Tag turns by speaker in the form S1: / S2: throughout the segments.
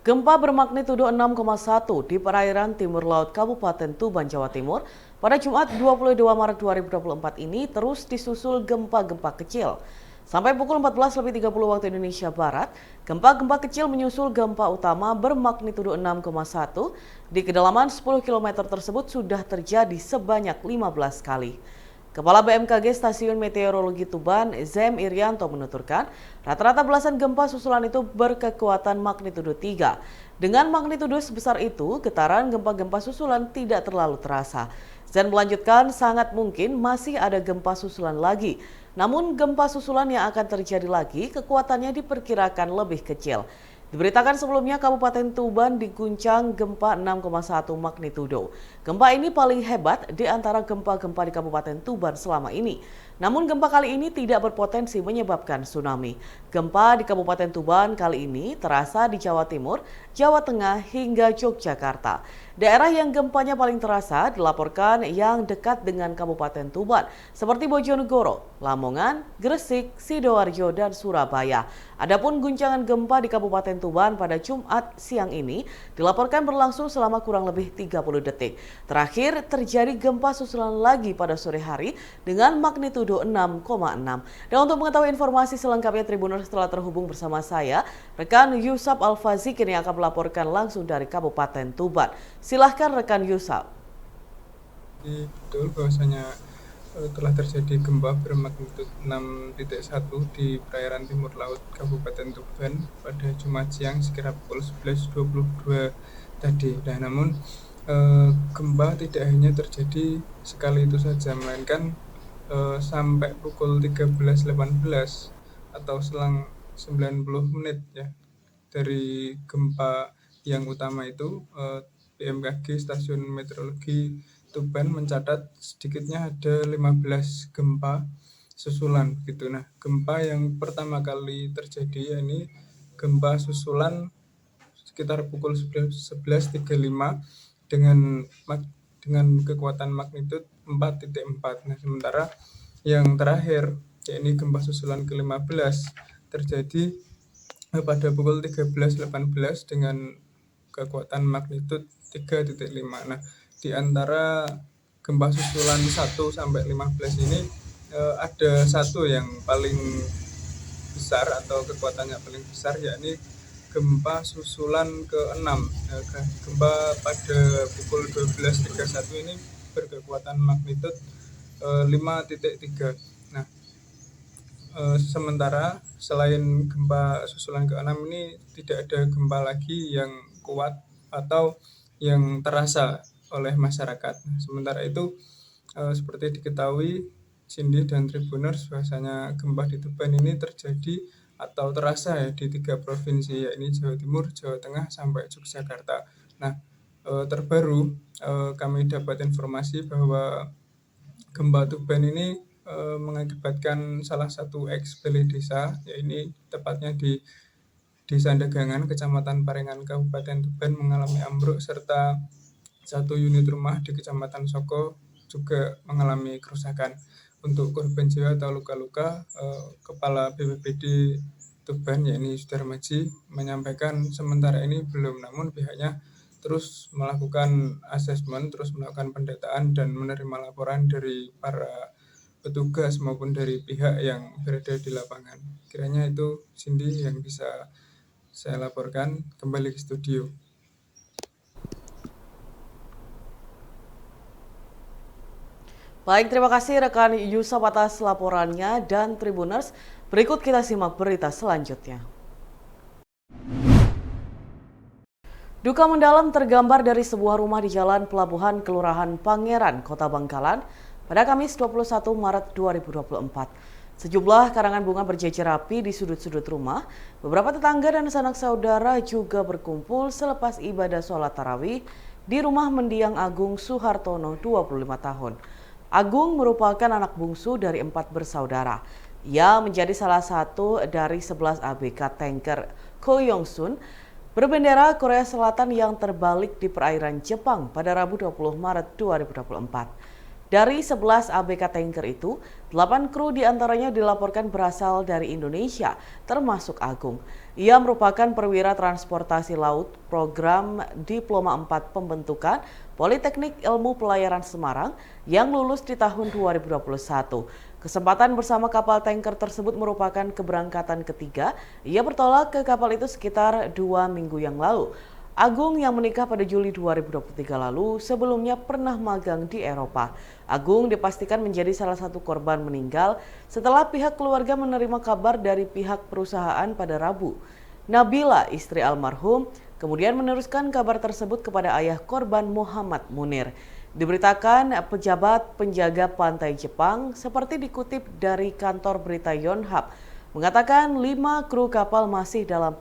S1: Gempa bermagnitudo 6,1 di perairan timur laut Kabupaten Tuban, Jawa Timur pada Jumat 22 Maret 2024 ini terus disusul gempa-gempa kecil. Sampai pukul 14.30 waktu Indonesia Barat, gempa-gempa kecil menyusul gempa utama bermagnitudo 6,1 di kedalaman 10 km tersebut sudah terjadi sebanyak 15 kali. Kepala BMKG Stasiun Meteorologi Tuban, Zem Irianto menuturkan, rata-rata belasan gempa susulan itu berkekuatan magnitudo 3. Dengan magnitudo sebesar itu, getaran gempa-gempa susulan tidak terlalu terasa. Zem melanjutkan, sangat mungkin masih ada gempa susulan lagi. Namun gempa susulan yang akan terjadi lagi, kekuatannya diperkirakan lebih kecil. Diberitakan sebelumnya Kabupaten Tuban diguncang gempa 6,1 magnitudo. Gempa ini paling hebat di antara gempa-gempa di Kabupaten Tuban selama ini. Namun gempa kali ini tidak berpotensi menyebabkan tsunami. Gempa di Kabupaten Tuban kali ini terasa di Jawa Timur, Jawa Tengah hingga Yogyakarta. Daerah yang gempanya paling terasa dilaporkan yang dekat dengan Kabupaten Tuban, seperti Bojonegoro, Lamongan, Gresik, Sidoarjo, dan Surabaya. Adapun guncangan gempa di Kabupaten Tuban pada Jumat siang ini dilaporkan berlangsung selama kurang lebih 30 detik. Terakhir terjadi gempa susulan lagi pada sore hari dengan magnitudo 6,6. Dan untuk mengetahui informasi selengkapnya Tribuners telah terhubung bersama saya, rekan Yusap Al-Fazik yang akan melaporkan langsung dari Kabupaten Tuban. Silahkan rekan Yusap.
S2: Betul bahwasanya telah terjadi gempa bermagnitudo 6,1 di perairan timur laut Kabupaten Tuban pada Jumat siang sekira pukul 11.22 tadi. Nah, namun gempa tidak hanya terjadi sekali itu saja, melainkan sampai pukul 13.18 atau selang 90 menit ya dari gempa yang utama itu, BMKG Stasiun Meteorologi Tuban mencatat sedikitnya ada 15 gempa susulan gitu. Nah, gempa yang pertama kali terjadi ini gempa susulan sekitar pukul 11.35 dengan kekuatan magnitudo 4,4. Nah, sementara yang terakhir yakni gempa susulan ke-15 terjadi pada pukul 13.18 dengan kekuatan magnitudo 3,5. Nah, di antara gempa susulan 1 sampai 15 ini ada satu yang paling besar atau kekuatannya paling besar, yakni gempa susulan ke-6. Gempa pada pukul 12.31 ini berkekuatan magnitudo 5,3. Nah, sementara selain gempa susulan ke-6 ini tidak ada gempa lagi yang kuat atau yang terasa oleh masyarakat. Sementara itu seperti diketahui Cindy dan Tribuners, bahwasanya gempa di Tuban ini terjadi atau terasa ya di 3 provinsi, yakni Jawa Timur, Jawa Tengah, sampai Yogyakarta. Nah, terbaru kami dapat informasi bahwa gempa Tuban ini mengakibatkan salah satu ex-balai desa, yakni tepatnya di Desa Dagangan, Kecamatan Parengan, Kabupaten Tuban mengalami ambruk, serta satu unit rumah di Kecamatan Soko juga mengalami kerusakan. Untuk korban jiwa atau luka-luka, Kepala BPBD Tuban yakni Sudarmaji menyampaikan sementara ini belum, namun pihaknya terus melakukan asesmen, terus melakukan pendataan dan menerima laporan dari para petugas maupun dari pihak yang berada di lapangan. Kiranya itu Cindy yang bisa saya laporkan. Kembali ke studio.
S1: Baik, terima kasih rekan Yusuf atas laporannya, dan Tribuners, berikut kita simak berita selanjutnya. Duka mendalam tergambar dari sebuah rumah di Jalan Pelabuhan Kelurahan Pangeran, Kota Bangkalan pada Kamis 21 Maret 2024. Sejumlah karangan bunga berjejer rapi di sudut-sudut rumah. Beberapa tetangga dan sanak saudara juga berkumpul selepas ibadah sholat tarawih di rumah mendiang Agung Suhartono, 25 tahun. Agung merupakan anak bungsu dari 4 bersaudara. Ia menjadi salah satu dari 11 ABK tanker Ko Yong Sun berbendera Korea Selatan yang terbalik di perairan Jepang pada Rabu 20 Maret 2024. Dari 11 ABK tanker itu, 8 kru diantaranya dilaporkan berasal dari Indonesia, termasuk Agung. Ia merupakan perwira transportasi laut program Diploma 4 Pembentukan Politeknik Ilmu Pelayaran Semarang yang lulus di tahun 2021. Kesempatan bersama kapal tanker tersebut merupakan keberangkatan ketiga. Ia bertolak ke kapal itu sekitar 2 minggu yang lalu. Agung yang menikah pada Juli 2023 lalu sebelumnya pernah magang di Eropa. Agung dipastikan menjadi salah satu korban meninggal setelah pihak keluarga menerima kabar dari pihak perusahaan pada Rabu. Nabila, istri almarhum, kemudian meneruskan kabar tersebut kepada ayah korban Muhammad Munir. Diberitakan pejabat penjaga pantai Jepang seperti dikutip dari kantor berita Yonhap mengatakan 5 kru kapal masih dalam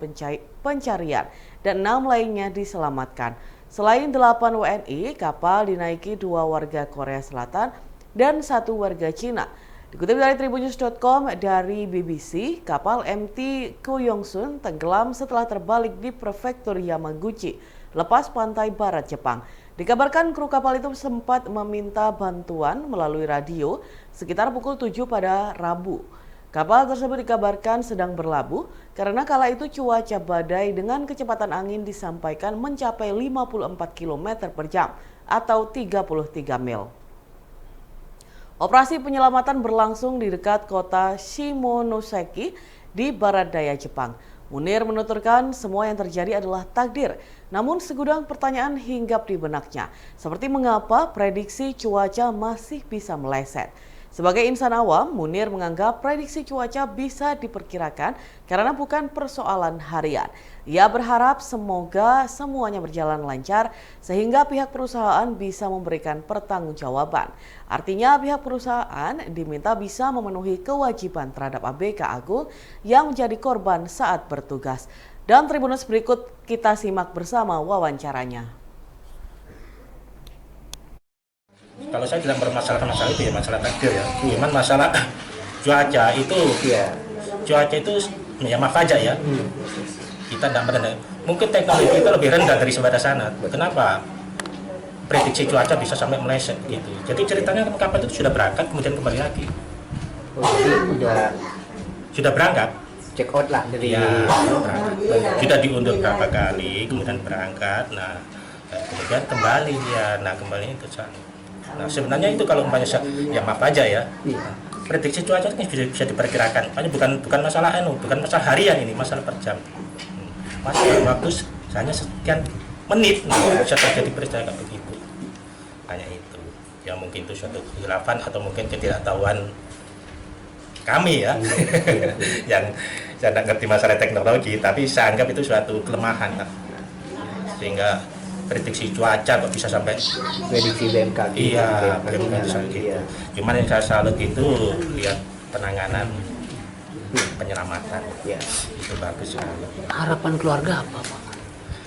S1: pencarian dan 6 lainnya diselamatkan. Selain 8 WNI, kapal dinaiki 2 warga Korea Selatan dan 1 warga Cina. Dikutip dari tribunnews.com dari BBC, kapal MT Koyongsun tenggelam setelah terbalik di prefektur Yamaguchi, lepas pantai barat Jepang. Dikabarkan kru kapal itu sempat meminta bantuan melalui radio sekitar pukul 7 pada Rabu. Kapal tersebut dikabarkan sedang berlabuh karena kala itu cuaca badai dengan kecepatan angin disampaikan mencapai 54 km per jam atau 33 mil. Operasi penyelamatan berlangsung di dekat kota Shimonoseki di barat daya Jepang. Munir menuturkan semua yang terjadi adalah takdir, namun segudang pertanyaan hinggap di benaknya, seperti mengapa prediksi cuaca masih bisa meleset. Sebagai insan awam, Munir menganggap prediksi cuaca bisa diperkirakan karena bukan persoalan harian. Ia berharap semoga semuanya berjalan lancar sehingga pihak perusahaan bisa memberikan pertanggungjawaban. Artinya pihak perusahaan diminta bisa memenuhi kewajiban terhadap ABK Agung yang menjadi korban saat bertugas. Dan Tribunnews berikut kita simak bersama wawancaranya.
S3: Kalau saya tidak bermasalah masalah itu ya masalah takdir ya. Cuman masalah cuaca itu ya maaf aja ya. Kita tidak berendah. Mungkin teknologi kita lebih rendah dari sebatas sana. Kenapa? Prediksi cuaca bisa sampai meleset gitu. Jadi ceritanya kapal itu sudah berangkat kemudian kembali lagi. Sudah berangkat.
S4: Check out lah dari
S3: Ya, sudah diundur berapa kali kemudian berangkat. Nah, kemudian kembali dia. Nah, kembali itu sana. Nah sebenarnya itu kalau umpamanya ya maaf aja ya, prediksi cuaca ini bisa diperkirakan. Bukan masalah bukan masalah harian ini, masalah per jam. Masalah waktu hanya sekian menit bisa terjadi peristiwa kayak begitu. Hanya itu. Ya mungkin itu suatu kehilafan atau mungkin ketidaktahuan kami ya, yang saya tidak ngerti masalah teknologi, tapi saya anggap itu suatu kelemahan, sehingga prediksi cuaca kok bisa sampai
S4: prediksi BMKG.
S3: Iya, bisa gitu. Cuman yang saya salut itu lihat penanganan penyelamatan.
S4: Ya.
S3: Itu bagus sekali.
S4: Harapan keluarga apa, Pak?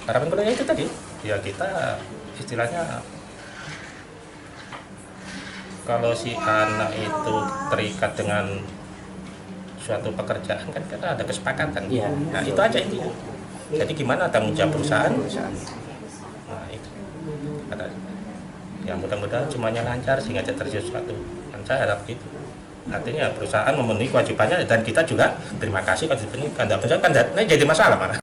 S3: Harapan keluarga itu tadi, ya kita istilahnya kalau si anak itu terikat dengan suatu pekerjaan kan kita ada kesepakatan.
S4: Ya.
S3: Nah, itu aja itu. Jadi gimana tanggung jawab perusahaan? Nah, itu. Ya mudah-mudahan semuanya lancar sehingga tidak terjadi sesuatu. Kan saya harap gitu. Artinya perusahaan memenuhi kewajibannya dan kita juga terima kasih kalau ini kan jadi masalah mana.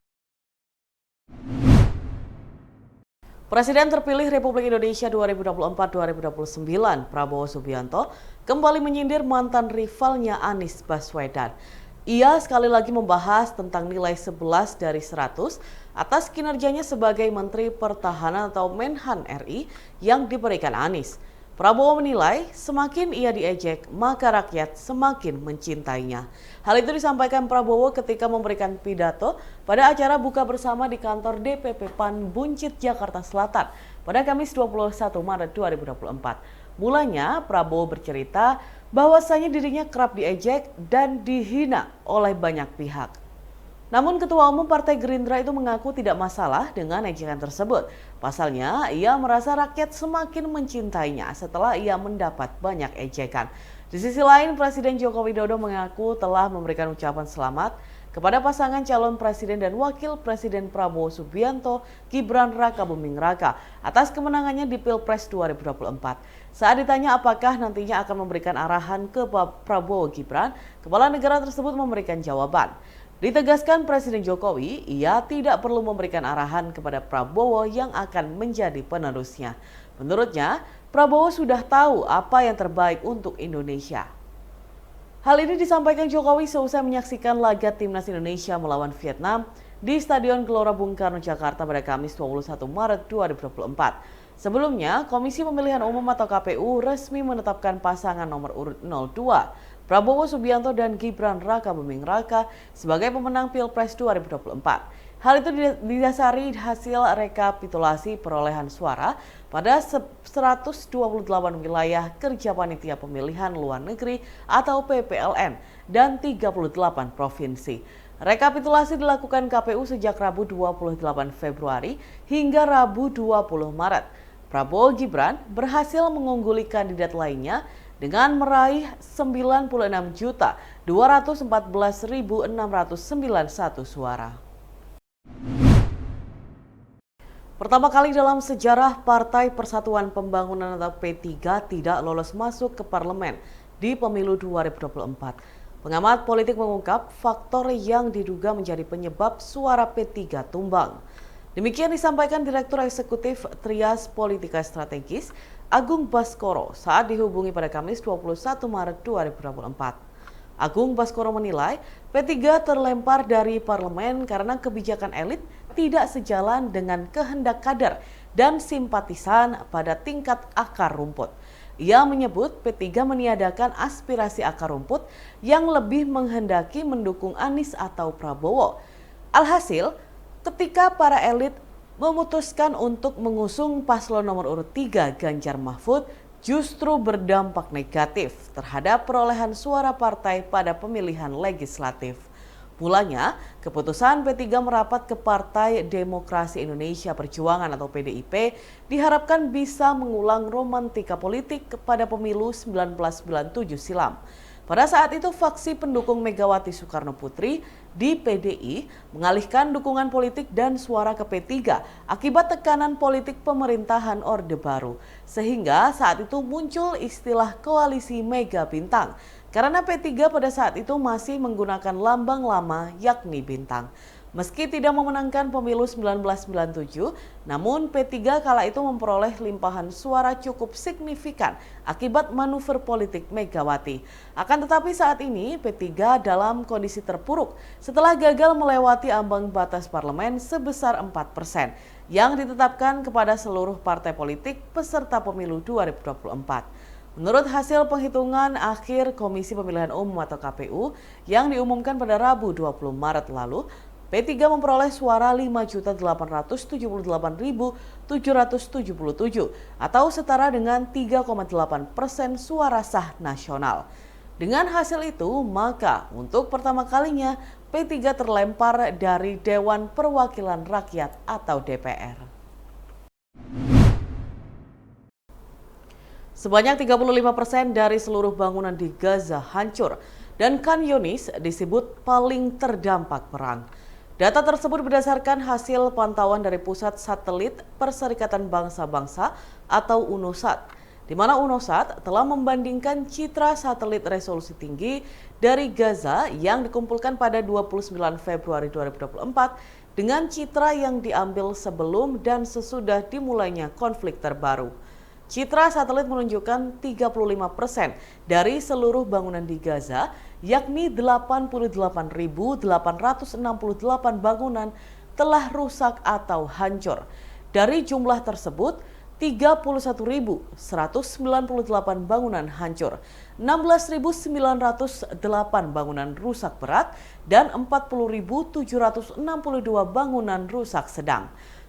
S1: Presiden terpilih Republik Indonesia 2024-2029, Prabowo Subianto, kembali menyindir mantan rivalnya Anies Baswedan. Ia sekali lagi membahas tentang nilai 11 dari 100 atas kinerjanya sebagai Menteri Pertahanan atau Menhan RI yang diberikan Anies. Prabowo menilai semakin ia diejek, maka rakyat semakin mencintainya. Hal itu disampaikan Prabowo ketika memberikan pidato pada acara buka bersama di kantor DPP PAN Buncit, Jakarta Selatan pada Kamis 21 Maret 2024. Mulanya Prabowo bercerita bahwasanya dirinya kerap diejek dan dihina oleh banyak pihak. Namun Ketua Umum Partai Gerindra itu mengaku tidak masalah dengan ejekan tersebut. Pasalnya, ia merasa rakyat semakin mencintainya setelah ia mendapat banyak ejekan. Di sisi lain, Presiden Joko Widodo mengaku telah memberikan ucapan selamat kepada pasangan calon presiden dan wakil presiden Prabowo Subianto, Gibran Rakabuming Raka atas kemenangannya di Pilpres 2024. Saat ditanya apakah nantinya akan memberikan arahan ke Prabowo Gibran, kepala negara tersebut memberikan jawaban. Ditegaskan Presiden Jokowi, ia tidak perlu memberikan arahan kepada Prabowo yang akan menjadi penerusnya. Menurutnya, Prabowo sudah tahu apa yang terbaik untuk Indonesia. Hal ini disampaikan Jokowi seusai menyaksikan laga Timnas Indonesia melawan Vietnam di Stadion Gelora Bung Karno, Jakarta pada Kamis 21 Maret 2024. Sebelumnya, Komisi Pemilihan Umum atau KPU resmi menetapkan pasangan nomor urut 02, Prabowo Subianto dan Gibran Rakabuming Raka sebagai pemenang Pilpres 2024. Hal itu didasari hasil rekapitulasi perolehan suara pada 128 wilayah kerja panitia pemilihan luar negeri atau PPLN dan 38 provinsi. Rekapitulasi dilakukan KPU sejak Rabu 28 Februari hingga Rabu 20 Maret. Prabowo Gibran berhasil mengungguli kandidat lainnya dengan meraih 96.214.691 suara. Pertama kali dalam sejarah Partai Persatuan Pembangunan atau P3 tidak lolos masuk ke parlemen di pemilu 2024. Pengamat politik mengungkap faktor yang diduga menjadi penyebab suara P3 tumbang. Demikian disampaikan Direktur Eksekutif Trias Politika Strategis Agung Baskoro saat dihubungi pada Kamis 21 Maret 2024. Agung Baskoro menilai P3 terlempar dari parlemen karena kebijakan elit tidak sejalan dengan kehendak kader dan simpatisan pada tingkat akar rumput. Ia menyebut P3 meniadakan aspirasi akar rumput yang lebih menghendaki mendukung Anies atau Prabowo. Alhasil, ketika para elit memutuskan untuk mengusung paslon nomor urut 3 Ganjar Mahfud justru berdampak negatif terhadap perolehan suara partai pada pemilihan legislatif. Mulanya, keputusan P3 merapat ke Partai Demokrasi Indonesia Perjuangan atau PDIP diharapkan bisa mengulang romantika politik pada pemilu 1997 silam. Pada saat itu, faksi pendukung Megawati Soekarno Putri di PDI mengalihkan dukungan politik dan suara ke P3 akibat tekanan politik pemerintahan Orde Baru. Sehingga saat itu muncul istilah koalisi Mega Bintang, karena P3 pada saat itu masih menggunakan lambang lama yakni bintang. Meski tidak memenangkan pemilu 1997, namun P3 kala itu memperoleh limpahan suara cukup signifikan akibat manuver politik Megawati. Akan tetapi saat ini P3 dalam kondisi terpuruk setelah gagal melewati ambang batas parlemen sebesar 4% yang ditetapkan kepada seluruh partai politik peserta pemilu 2024. Menurut hasil penghitungan akhir Komisi Pemilihan Umum atau KPU yang diumumkan pada Rabu 20 Maret lalu, P3 memperoleh suara 5.878.777 atau setara dengan 3,8% suara sah nasional. Dengan hasil itu, maka untuk pertama kalinya P3 terlempar dari Dewan Perwakilan Rakyat atau DPR. Sebanyak 35% dari seluruh bangunan di Gaza hancur dan Khan Yunis disebut paling terdampak perang. Data tersebut berdasarkan hasil pantauan dari Pusat Satelit Perserikatan Bangsa-Bangsa atau UNOSAT, di mana UNOSAT telah membandingkan citra satelit resolusi tinggi dari Gaza yang dikumpulkan pada 29 Februari 2024 dengan citra yang diambil sebelum dan sesudah dimulainya konflik terbaru. Citra satelit menunjukkan 35% dari seluruh bangunan di Gaza, yakni 88.868 bangunan telah rusak atau hancur. Dari jumlah tersebut, 31.198 bangunan hancur, 16.908 bangunan rusak berat, dan 40.762 bangunan rusak sedang.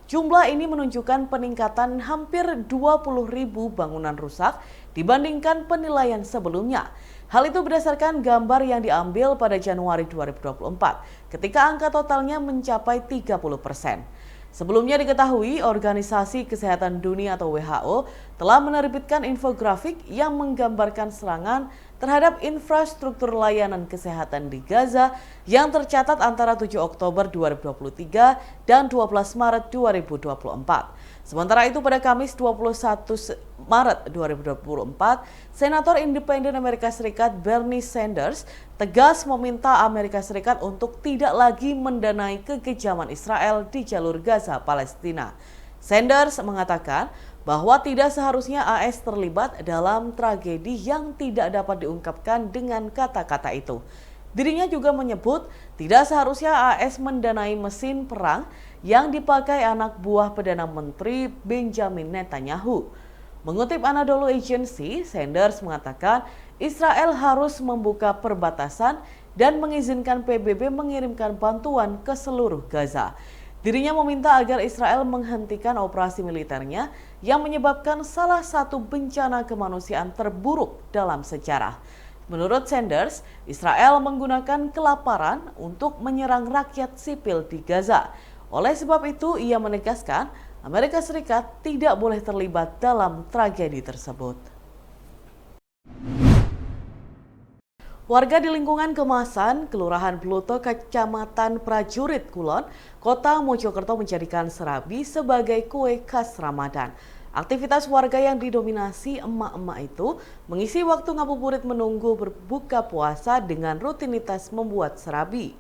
S1: Jumlah ini menunjukkan peningkatan hampir 20.000 bangunan rusak dibandingkan penilaian sebelumnya. Hal itu berdasarkan gambar yang diambil pada Januari 2024 ketika angka totalnya mencapai 30%. Sebelumnya diketahui Organisasi Kesehatan Dunia atau WHO telah menerbitkan infografik yang menggambarkan serangan terhadap infrastruktur layanan kesehatan di Gaza yang tercatat antara 7 Oktober 2023 dan 12 Maret 2024. Sementara itu pada Kamis 21 Maret 2024, Senator Independen Amerika Serikat Bernie Sanders tegas meminta Amerika Serikat untuk tidak lagi mendanai kekejaman Israel di jalur Gaza, Palestina. Sanders mengatakan bahwa tidak seharusnya AS terlibat dalam tragedi yang tidak dapat diungkapkan dengan kata-kata itu. Dirinya juga menyebut tidak seharusnya AS mendanai mesin perang yang dipakai anak buah Perdana Menteri Benjamin Netanyahu. Mengutip Anadolu Agency, Sanders mengatakan Israel harus membuka perbatasan dan mengizinkan PBB mengirimkan bantuan ke seluruh Gaza. Dirinya meminta agar Israel menghentikan operasi militernya yang menyebabkan salah satu bencana kemanusiaan terburuk dalam sejarah. Menurut Sanders, Israel menggunakan kelaparan untuk menyerang rakyat sipil di Gaza. Oleh sebab itu, ia menegaskan Amerika Serikat tidak boleh terlibat dalam tragedi tersebut. Warga di lingkungan Kemasan, Kelurahan Pluto, Kecamatan Prajurit Kulon, Kota Mojokerto menjadikan serabi sebagai kue khas Ramadan. Aktivitas warga yang didominasi emak-emak itu mengisi waktu ngabuburit menunggu berbuka puasa dengan rutinitas membuat serabi.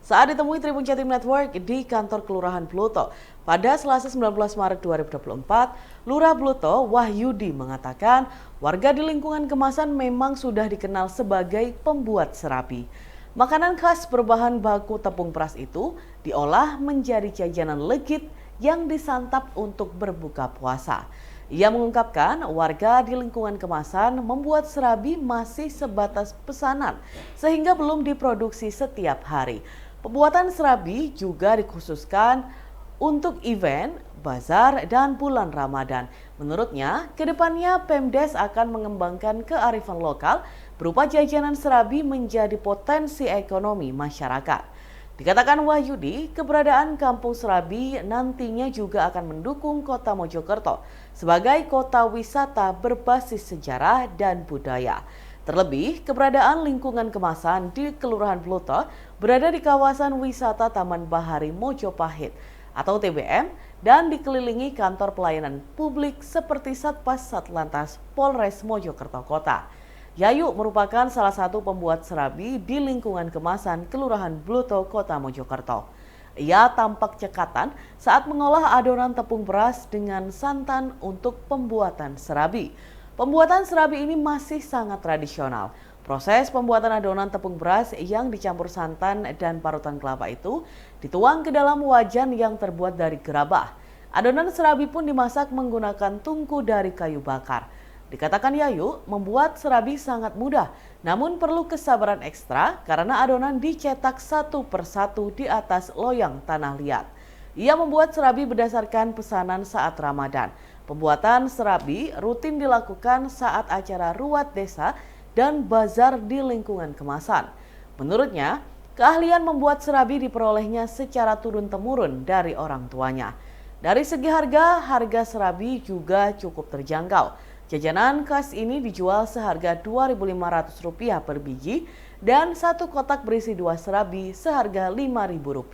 S1: Saat ditemui Tribun Jatim Network di kantor Kelurahan Pluto pada Selasa 19 Maret 2024, Lurah Pluto Wahyudi mengatakan warga di lingkungan Kemasan memang sudah dikenal sebagai pembuat serabi. Makanan khas berbahan baku tepung beras itu diolah menjadi jajanan legit yang disantap untuk berbuka puasa. Ia mengungkapkan warga di lingkungan Kemasan membuat serabi masih sebatas pesanan sehingga belum diproduksi setiap hari. Pembuatan serabi juga dikhususkan untuk event, bazar, dan bulan Ramadan. Menurutnya, kedepannya Pemdes akan mengembangkan kearifan lokal berupa jajanan serabi menjadi potensi ekonomi masyarakat. Dikatakan Wahyudi, keberadaan Kampung Serabi nantinya juga akan mendukung Kota Mojokerto sebagai kota wisata berbasis sejarah dan budaya. Terlebih, keberadaan lingkungan Kemasan di Kelurahan Pluto berada di kawasan wisata Taman Bahari Mojopahit atau TBM dan dikelilingi kantor pelayanan publik seperti Satpas Satlantas Polres Mojokerto Kota. Yayu merupakan salah satu pembuat serabi di lingkungan Kemasan Kelurahan Pluto, Kota Mojokerto. Ia tampak cekatan saat mengolah adonan tepung beras dengan santan untuk pembuatan serabi. Pembuatan serabi ini masih sangat tradisional. Proses pembuatan adonan tepung beras yang dicampur santan dan parutan kelapa itu dituang ke dalam wajan yang terbuat dari gerabah. Adonan serabi pun dimasak menggunakan tungku dari kayu bakar. Dikatakan Yayu, membuat serabi sangat mudah, namun perlu kesabaran ekstra karena adonan dicetak satu persatu di atas loyang tanah liat. Ia membuat serabi berdasarkan pesanan saat Ramadan. Pembuatan serabi rutin dilakukan saat acara ruat desa dan bazar di lingkungan Kemasan. Menurutnya, keahlian membuat serabi diperolehnya secara turun-temurun dari orang tuanya. Dari segi harga serabi juga cukup terjangkau. Jajanan khas ini dijual seharga Rp2.500 per biji dan satu kotak berisi 2 serabi seharga Rp5.000.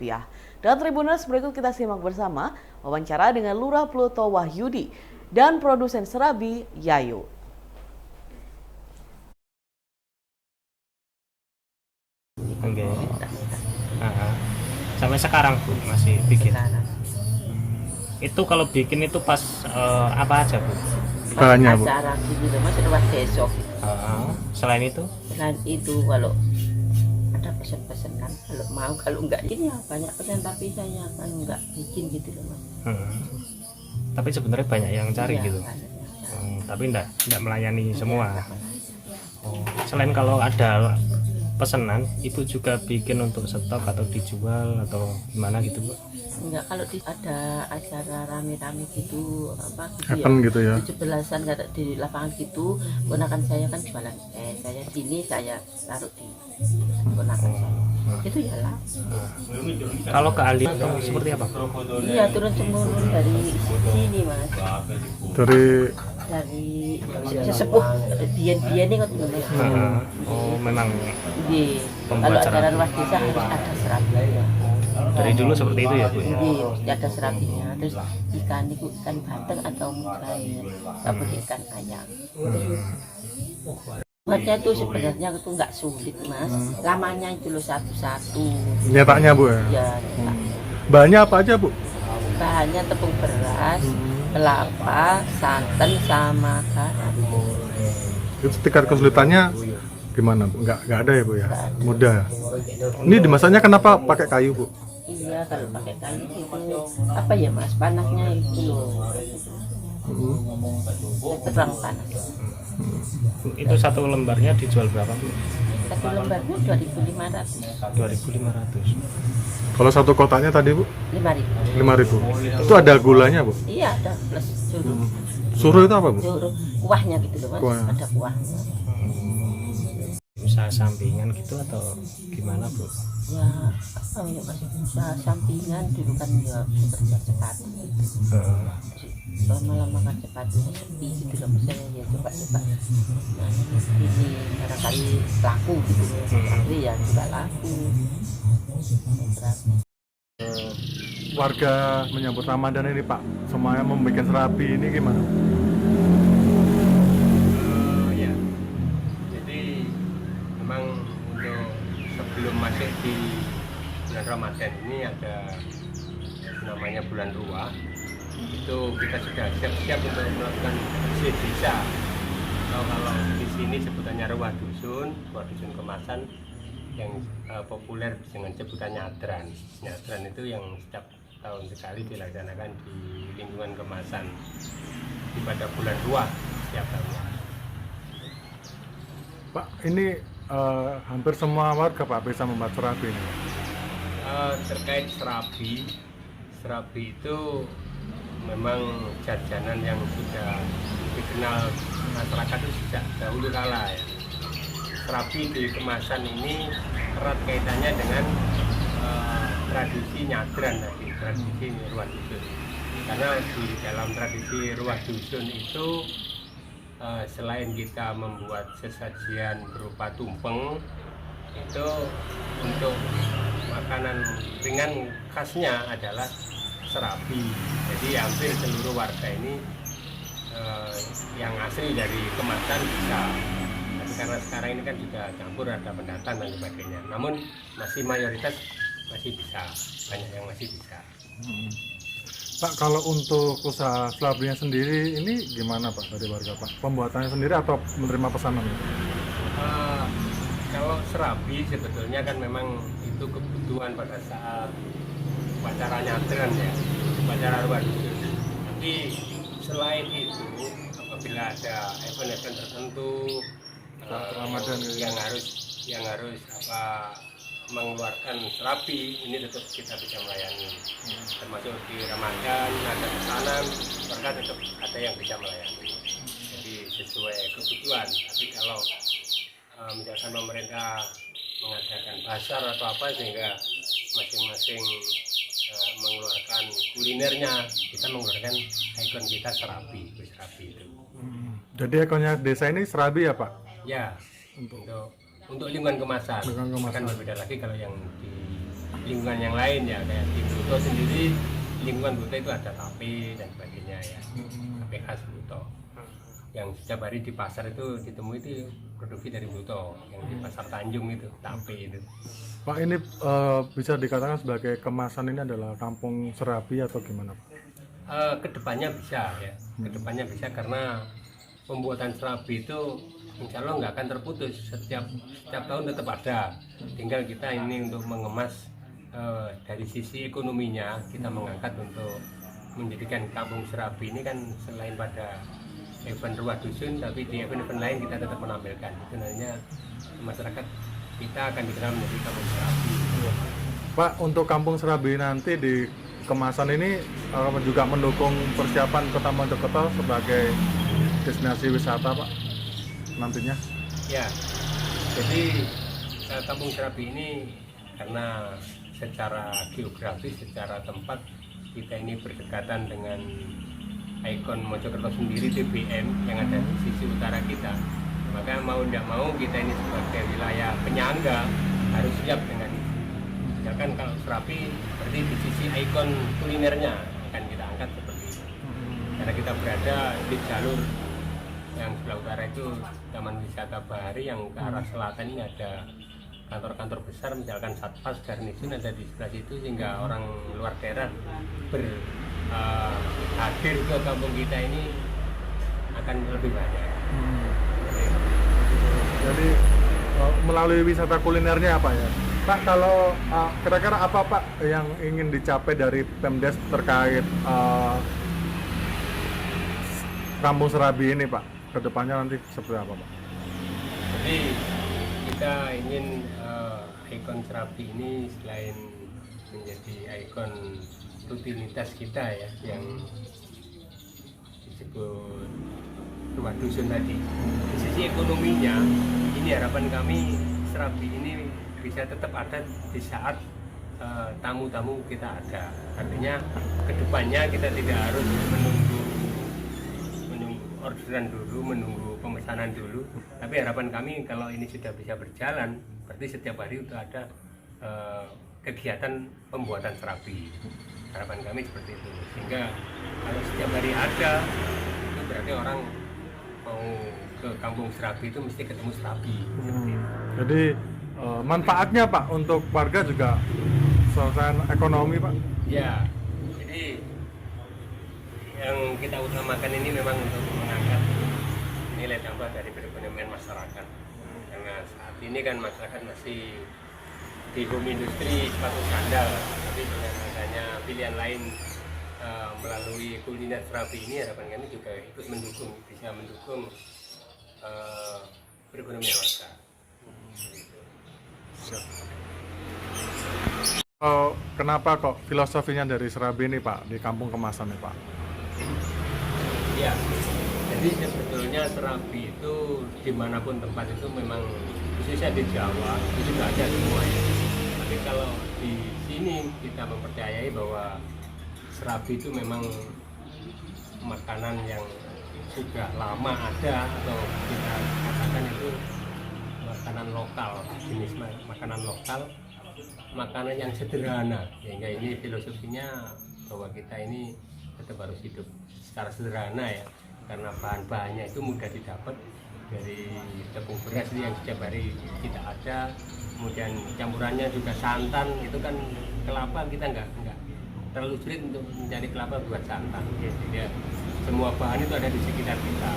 S1: Dan Tribuners, berikut kita simak bersama wawancara dengan Lurah Pluto Wahyudi dan produsen serabi Yayu.
S5: Oke. Sampai sekarang Bu masih bikin. Itu kalau bikin itu pas apa aja Bu?
S6: Bahannya Bu.
S7: Acara gitu mas, lewat besok.
S5: Selain itu?
S7: Selain itu kalau ada pesan-pesanan, kalau mau, kalau enggak ini ya banyak pesan tapi saya kan enggak bikin gitu loh mas.
S5: Tapi sebenarnya banyak yang cari
S7: Iya,
S5: gitu.
S7: banyak yang cari.
S5: Tapi enggak melayani semua.
S7: Iya, enggak melayani.
S5: Selain kalau ada pesanan, Ibu juga bikin untuk stok atau dijual atau gimana gitu Bu?
S7: Enggak, kalau ada acara rame-rame gitu apa gitu
S6: Happen gitu ya.
S7: 17-an kata di lapangan gitu, ponakan saya kan jualan saya sini saya taruh di ponakan saya. Itu ya lah.
S5: Kalau keahlian atau seperti apa?
S7: Iya, turun temurun dari sini Mas.
S6: Dari
S7: Sesepuh biyen-biyen ini kan Mas.
S5: Oh, memang
S7: Iya. Kalau acara luar desa harus ada serabinya.
S5: dari dulu seperti itu ya Bu?
S7: Iya, mesti ada serabinya. Terus ikan itu ikan batang atau mujair, nggak boleh ikan ayam. Buatnya itu sebenarnya itu nggak sulit Mas. Lamanya itu loh satu-satu.
S6: nyetaknya Bu ya.
S7: Ya,
S6: Bahannya apa aja Bu?
S7: bahannya tepung beras, kelapa, santan sama garam.
S6: Itu tingkat kesulitannya gimana Bu? Nggak ada ya Bu ya? Mudah. Ini dimasaknya kenapa pakai kayu Bu?
S7: Iya, kalau pakai kayu itu apa ya Mas? Panasnya itu loh. Terang panas.
S5: Itu satu lembarnya dijual berapa Bu?
S7: Satu lembarnya 2.500.
S5: 2.500.
S6: Kalau satu kotaknya tadi Bu?
S7: 5.000.
S6: 5.000. Itu ada gulanya Bu?
S7: Iya, ada plus suruh.
S6: Suruh itu apa Bu?
S7: Suruh kuahnya gitu loh Mas.
S6: Kuah.
S7: Ada kuahnya.
S5: Usaha sampingan gitu atau gimana Bu?
S7: Ya, apa ya Mas? Usaha sampingan dulu kan ya bekerja sepatu. Lama-lama kan sepatu sepi gitu loh Mas. Saya ya coba-coba. Nah, ini barangkali laku gitu. Tapi ya juga laku.
S6: Warga menyambut Ramadan ini Pak, semuanya membuat serabi ini gimana?
S8: Ya, jadi memang untuk sebelum masuk di bulan Ramadan ini ada namanya bulan Ruah. Itu kita sudah siap-siap untuk melakukan bersih desa. Kalau di sini sebutannya Ruah Dusun kemasan yang populer dengan sebutan nyadran. Nyadran itu yang setiap tahun sekali dilaksanakan di lingkungan kemasan di pada bulan Ruah setiap tahunnya.
S6: Pak, ini hampir semua warga Pak bisa membuat serabi ini.
S8: Terkait serabi itu memang jajanan yang sudah dikenal masyarakat itu sejak dahulu kala ya. Serabi di kemasan ini erat kaitannya dengan tradisi nyadran tadi, tradisi ruah dusun. Karena di dalam tradisi ruah dusun itu selain kita membuat sesajian berupa tumpeng, itu untuk makanan ringan khasnya adalah serabi. Jadi hampir seluruh warga ini yang asli dari kemasan bisa. Tapi karena sekarang ini kan sudah campur, ada pendatang dan sebagainya. Namun masih mayoritas masih bisa, banyak yang masih bisa.
S6: Pak, kalau untuk usaha serabinya sendiri ini gimana Pak dari warga Pak? Pembuatannya sendiri atau menerima pesanan?
S8: Kalau serabi sebetulnya kan memang itu kebutuhan pada saat upacara nyadran ya, upacara ruah dusun. Tapi selain itu, apabila ada event-event tertentu
S6: Ramadan
S8: yang harus mengeluarkan serabi, ini tetap kita bisa melayani. Termasuk di Ramadan ada pesanan, maka tetap ada yang bisa melayani. Jadi sesuai kebutuhan. Tapi kalau misalkan pemerintah mengadakan pasar atau apa sehingga masing-masing mengeluarkan kulinernya, kita mengeluarkan ikon kita serabi itu.
S6: Jadi ikonnya desa ini serabi ya Pak?
S8: Ya, untuk lingkungan kemasan. Kan berbeda lagi kalau yang di lingkungan yang lain ya, kayak di Buto sendiri, lingkungan Buto itu ada tape dan sebagainya ya, tape khas Buto. Yang setiap hari di pasar itu ditemui itu produksi dari Buto, yang di pasar Tanjung itu tape itu.
S6: Pak, ini bisa dikatakan sebagai kemasan ini adalah kampung serabi atau gimana Pak?
S8: Kedepannya bisa ya, kedepannya bisa karena pembuatan serabi itu insya Allah nggak akan terputus, setiap tahun tetap ada. Tinggal kita ini untuk mengemas dari sisi ekonominya, kita mengangkat untuk menjadikan kampung serabi ini kan selain pada event ruah dusun, tapi di event-event lain kita tetap menampilkan. Itu namanya masyarakat kita akan dikenal menjadi kampung serabi.
S6: Pak, untuk kampung serabi nanti di kemasan ini juga mendukung persiapan Kota Mojokerto sebagai destinasi wisata, Pak, nantinya?
S8: Ya, jadi kampung serabi ini karena secara geografis, secara tempat kita ini berdekatan dengan ikon Mojokerto sendiri, TBM yang ada di sisi utara kita, maka mau tidak mau kita ini sebagai wilayah penyangga harus siap dengan itu. Misalkan kalau serabi berarti di sisi ikon kulinernya akan kita angkat seperti itu, karena kita berada di jalur yang sebelah utara itu Taman Wisata Bahari, yang ke arah selatan ini ada kantor-kantor besar, misalkan Satpas, Garnisun ada di sebelah situ, sehingga orang luar daerah hadir ke kampung kita ini akan lebih banyak.
S6: Jadi melalui wisata kulinernya apa ya? Pak, kalau kira-kira apa Pak yang ingin dicapai dari Pemdes terkait kampung serabi ini, Pak? Kedepannya nanti seperti apa, Pak?
S8: Jadi kita ingin ikon serabi ini selain menjadi ikon rutinitas kita ya, yang disebut rumah dusun tadi, di sisi ekonominya ini harapan kami serabi ini bisa tetap ada di saat tamu-tamu kita ada. Artinya kedepannya kita tidak harus menunggu orderan dulu, menunggu pemesanan dulu, tapi harapan kami kalau ini sudah bisa berjalan, berarti setiap hari itu ada kegiatan pembuatan serabi. Harapan kami seperti itu, sehingga kalau setiap hari ada, itu berarti orang mau ke kampung serabi itu mesti ketemu serabi.
S6: Jadi manfaatnya Pak untuk warga juga selain ekonomi, Pak?
S8: Ya, jadi yang kita utamakan ini memang untuk mengangkat nilai tambah dari perekonomian masyarakat, karena saat ini kan masyarakat masih di home industri sepatu sandal, tapi dengan adanya pilihan lain melalui kuliner serabi ini, harapan kami juga ikut mendukung, bisa mendukung perekonomian warga.
S6: Kenapa kok filosofinya dari serabi ini, Pak, di kampung kemasan nih, Pak?
S8: Ya, jadi sebetulnya serabi itu dimanapun tempat itu memang, khususnya di Jawa itu sudah ada semua ya. Tapi kalau di sini kita mempercayai bahwa serabi itu memang makanan yang sudah lama ada, atau kita katakan itu makanan lokal, jenis makanan lokal, makanan yang sederhana, sehingga ini filosofinya bahwa kita ini tetap harus hidup secara sederhana ya, karena bahan-bahannya itu mudah didapat dari tepung beras yang setiap hari kita ada, kemudian campurannya juga santan, itu kan kelapa kita nggak terlalu sulit untuk mencari kelapa buat santan ya, jadi semua bahan itu ada di sekitar kita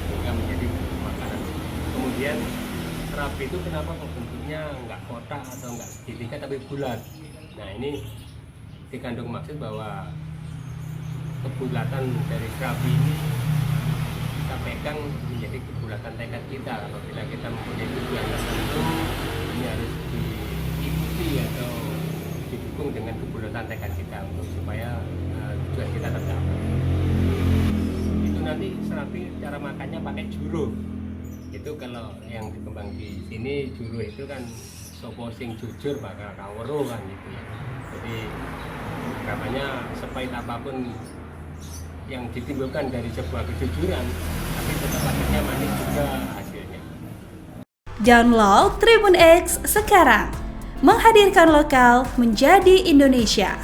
S8: sehingga menjadi makanan. Kemudian serabi itu kenapa kok bentuknya nggak kotak atau nggak segitiga tapi bulat? Nah, ini dikandung maksud bahwa kebulatan dari serabi ini kita pegang menjadi kebulatan tekad kita. Apabila kita mempunyai tujuan tertentu, ini harus diikuti atau didukung dengan kebulatan tekad kita untuk supaya tujuan kita tercapai. Itu nanti serabi cara makannya pakai juru. Itu kalau yang dikembang di sini, juru itu kan sopo sing jujur bakal kawero kan gitu ya. Jadi katanya sepahit apapun yang ditimbulkan dari sebuah kejujuran, tapi tetap akhirnya manis juga hasilnya.
S9: Download Tribun X sekarang, menghadirkan lokal menjadi Indonesia.